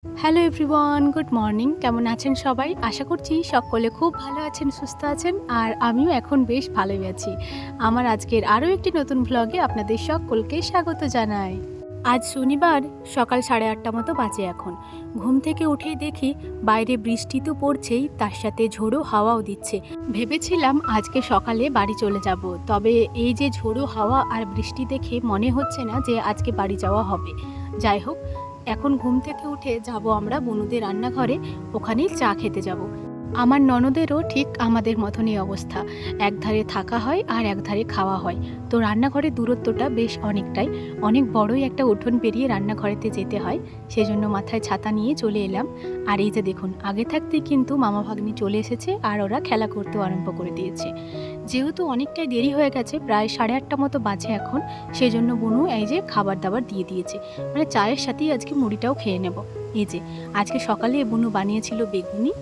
Hello everyone, good morning. কেমন আছেন সবাই? আশা করছি সকলে খুব ভালো আছেন, সুস্থ আছেন। আর আমিও এখন বেশ ভালোই আছি। আমার আজকের আরও একটি নতুন ভ্লগে আপনাদের সকলকে স্বাগত জানাই। আজ শনিবার, সকাল 8:30 মতো বাজে এখন। ঘুম থেকে উঠেই দেখি বাইরে বৃষ্টি তো পড়ছেই, তার সাথে ঝোড়ো হাওয়াও দিচ্ছে। ভেবেছিলাম আজকে সকালে বাড়ি চলে যাব, তবে এই যে ঝোড়ো হাওয়া আর বৃষ্টি দেখে মনে হচ্ছে না যে আজকে বাড়ি যাওয়া হবে। যাই হোক, এখন ঘুম থেকে উঠে যাব আমরা বনুদের রান্নাঘরে, ওখানেই চা খেতে যাব। আমার ননদেরও ঠিক আমাদের মতনই অবস্থা, একধারে থাকা হয় আর একধারে খাওয়া হয়। তো রান্নাঘরের দূরত্বটা বেশ অনেকটাই, অনেক বড়ই একটা উঠোন পেরিয়ে রান্নাঘরেতে যেতে হয়। সেজন্য মাথায় ছাতা নিয়ে চলে এলাম। আর এই যে দেখুন, আগে থাকতেই কিন্তু মামা ভাগ্নি চলে এসেছে আর ওরা খেলা করতেও আরম্ভ করে দিয়েছে। যেহেতু অনেকটাই দেরি হয়ে গেছে, প্রায় 8:30 মতো বাজে এখন, সেজন্য বনু এই যে খাবার দাবার দিয়ে দিয়েছে। মানে চায়ের সাথেই আজকে মুড়িটাও খেয়ে নেব। এই যে আজকে সকালে বনু বানিয়েছিল বেগুনি।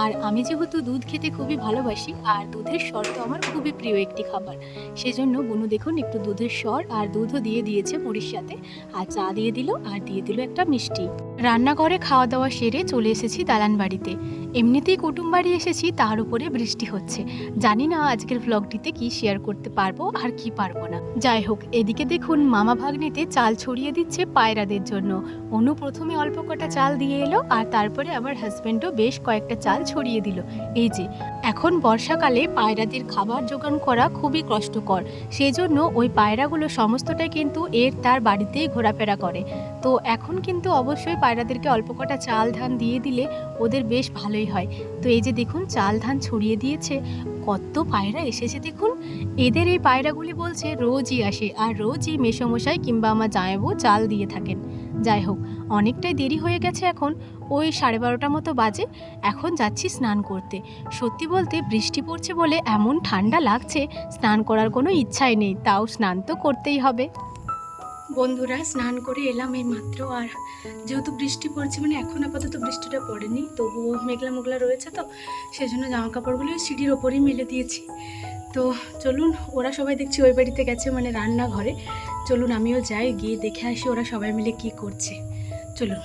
আর আমি যেহেতু দুধ খেতে খুবই ভালোবাসি, আর দুধের স্বর তো আমার খুবই প্রিয় একটি খাবার, সেজন্য বনু দেখুন একটু দুধের স্বর আর দুধও দিয়ে দিয়েছে মুড়ির সাথে, আর চা দিয়ে দিল, আর দিয়ে দিল একটা মিষ্টি। রান্নাঘরে খাওয়া দাওয়া সেরে চলে এসেছি দালান বাড়িতে। এমনিতেই কুটুম বাড়ি এসেছি, তার উপরে বৃষ্টি হচ্ছে। জানি না আজকের ভ্লগটিতে কি শেয়ার করতে পারবো আর কি পারবো না। যাই হোক, এদিকে দেখুন মামা ভাগ্নিতে চাল ছড়িয়ে দিচ্ছে পায়রাদের জন্য। অনু প্রথমে অল্প কটা চাল দিয়ে এলো, আর তারপরে আমার হাজব্যান্ডও বেশ কয়েকটা চাল ছড়িয়ে দিল। এই যে এখন বর্ষাকালে পায়রাদের খাবার জোগান করা খুবই কষ্টকর, সেজন্য ওই পায়রাগুলো সমস্তটাই কিন্তু তার বাড়িতেই ঘোরাফেরা করে। তো এখন কিন্তু অবশ্যই পায়রাদেরকে অল্প কটা চাল ধান দিয়ে দিলে ওদের বেশ ভালোই হয়। তো এই যে দেখুন চাল ধান ছড়িয়ে দিয়েছে, কত পায়রা এসেছে দেখুন। এদের এই পায়রাগুলি বলছে রোজই আসে, আর রোজই মেসোমশাই কিংবা আমার জামাইবাবু চাল দিয়ে থাকেন। যাই হোক, অনেকটাই দেরি হয়ে গেছে এখন, ওই 12:30 মতো বাজে। এখন যাচ্ছি স্নান করতে। সত্যি বলতে বৃষ্টি পড়ছে বলে এমন ঠান্ডা লাগছে, স্নান করার কোনো ইচ্ছাই নেই, তাও স্নান তো করতেই হবে। বন্ধুরা, স্নান করে এলাম এই মাত্র। আর যেহেতু বৃষ্টি পড়ছে, মানে এখন আপাতত বৃষ্টিটা পড়েনি, তবুও মেঘলা মেঘলা রয়েছে, তো সেজন্য জামা কাপড়গুলো সিঁড়ির ওপরেই মেলে দিয়েছি। তো চলুন, ওরা সবাই দেখছি ওই বাড়িতে গেছে, মানে রান্নাঘরে। চলুন আমিও যাই, গিয়ে দেখে আসি ওরা সবাই মিলে কি করছে। চলুন।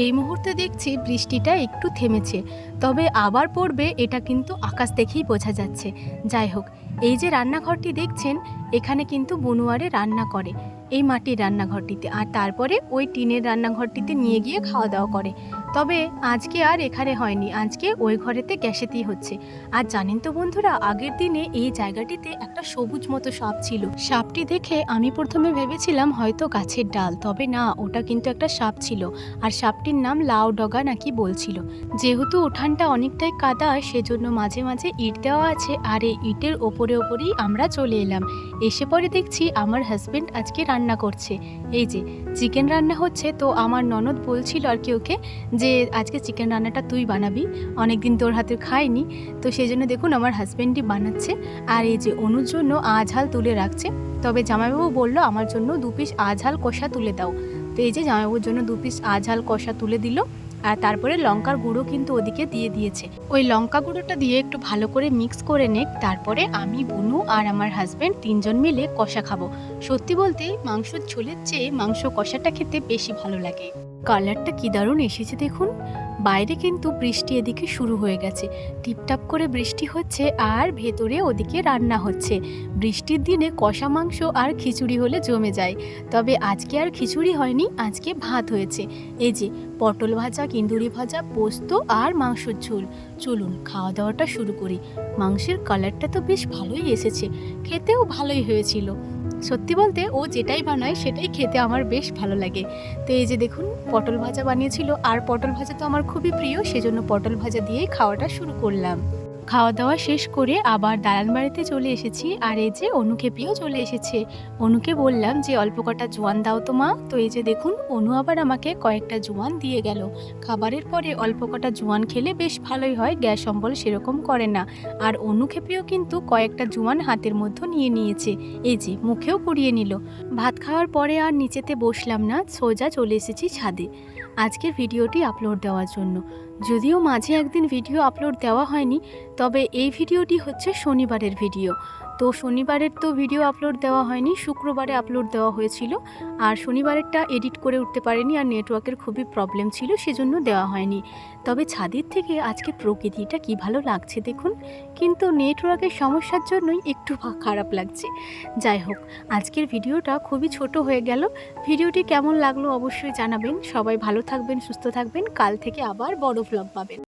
এই মুহূর্তে দেখছি বৃষ্টিটা একটু থেমেছে, তবে আবার পড়বে এটা কিন্তু আকাশ দেখেই বোঝা যাচ্ছে। যাই হোক, এই যে রান্নাঘরটি দেখছেন, এখানে কিন্তু বনুয়ারে রান্না করে এই মাটির রান্নাঘরটিতে, আর তারপরে ওই টিনের রান্নাঘরটিতে নিয়ে গিয়ে খাওয়া দাওয়া করে। তবে আজকে আর এখানে হয়নি, আজকে ওই ঘরেতে গ্যাসেতেই হচ্ছে। আর জানেন তো বন্ধুরা, আগের দিনে এই জায়গাটিতে একটা সবুজ মতো সাপ ছিল। সাপটি দেখে আমি প্রথমে ভেবেছিলাম হয়তো গাছের ডাল, তবে না, ওটা কিন্তু একটা সাপ ছিল। আর সাপটির নাম লাউ ডগা নাকি বলছিল। যেহেতু উঠানটা অনেকটাই কাদা, সেজন্য মাঝে মাঝে ইট দেওয়া আছে, আর এই ইটের ওপরেই আমরা চলে এলাম। এসে পরে দেখছি আমার হাজবেন্ড আজকে রান্না করছে। এই যে চিকেন রান্না হচ্ছে, তো আমার ননদ বলছিল আর কি ওকে, যে আজকে চিকেন রান্নাটা তুই বানাবি, অনেকদিন তোর হাতের খাইনি। তো সেই জন্য দেখুন আমার হাজবেন্ডই বানাচ্ছে। আর এই যে অনুর জন্য আঝাল তুলে রাখছে, তবে জামাইবাবু বলল আমার জন্য 2 পিস আঝাল কষা তুলে দাও। তো এই যে জামাইবাবুর জন্য 2 পিস আঝাল কষা তুলে দিল, আর তারপরে লঙ্কার গুঁড়ো কিন্তু ওদিকে দিয়ে দিয়েছে। ওই লঙ্কা গুঁড়োটা দিয়ে একটু ভালো করে মিক্স করে নেক, তারপরে আমি, বুনু আর আমার হাজব্যান্ড 3 জন মিলে কষা খাবো। সত্যি বলতে মাংসের ঝোলের চেয়ে মাংস কষাটা খেতে বেশি ভালো লাগে। কালারটা কি দারুণ এসেছে দেখুন। বাইরে কিন্তু বৃষ্টি এদিকে শুরু হয়ে গেছে, টিপটাপ করে বৃষ্টি হচ্ছে, আর ভেতরে ওদিকে রান্না হচ্ছে। বৃষ্টির দিনে কষা মাংস আর খিচুড়ি হলে জমে যায়, তবে আজকে আর খিচুড়ি হয়নি, আজকে ভাত হয়েছে। এই যে পটল ভাজা, কিন্দুরি ভাজা, পোস্ত আর মাংসের ঝোল। চলুন খাওয়া দাওয়াটা শুরু করি। মাংসের কালারটা তো বেশ ভালোই এসেছে, খেতেও ভালোই হয়েছিল। সত্যি বলতে ও যেটাই বানায় সেটাই খেতে আমার বেশ ভালো লাগে। তো এই যে দেখুন পটল ভাজা বানিয়েছিল, আর পটল ভাজা তো আমার খুবই প্রিয়, সেজন্য পটল ভাজা দিয়েই খাওয়াটা শুরু করলাম। খাওয়া দাওয়া শেষ করে আবার দালান বাড়িতে চলে এসেছি, আর এই যে অনু খেপিও চলে এসেছে। অনুকে বললাম যে অল্প কটা জোয়ান দাও তো মা। তো এই যে দেখুন অনু আবার আমাকে কয়েকটা জোয়ান দিয়ে গেল। খাবারের পরে অল্প কটা জোয়ান খেলে বেশ ভালোই হয়, গ্যাস অম্বল সেরকম করে না। আর অনু খেপিও কিন্তু কয়েকটা জোয়ান হাতের মধ্যে নিয়ে নিয়েছে, এই যে মুখেও কুড়িয়ে নিল। ভাত খাওয়ার পরে আর নিচেতে বসলাম না, সোজা চলে এসেছি ছাদে আজকের ভিডিওটি আপলোড দেওয়ার জন্য। যদিও মাঝে একদিন ভিডিও আপলোড দেওয়া হয়নি, তবে এই ভিডিওটি হচ্ছে শনিবারের ভিডিও। তো শনিবারের তো ভিডিও আপলোড দেওয়া হয়নি, শুক্রবারে আপলোড দেওয়া হয়েছিল। আর শনিবারেরটা এডিট করে উঠতে পারিনি, আর নেটওয়ার্কের খুবই প্রবলেম ছিল, সেজন্য দেওয়া হয়নি। তবে ছাদের থেকে আজকে প্রকৃতিটা কি ভালো লাগছে দেখুন, কিন্তু নেটওয়ার্কের সমস্যার জন্যই একটু খারাপ লাগছে। যাই হোক, আজকের ভিডিওটা খুবই ছোট হয়ে গেল। ভিডিওটি কেমন লাগলো অবশ্যই জানাবেন। সবাই ভালো থাকবেন, সুস্থ থাকবেন। কাল থেকে আবার বড় ভ্লগ পাবেন।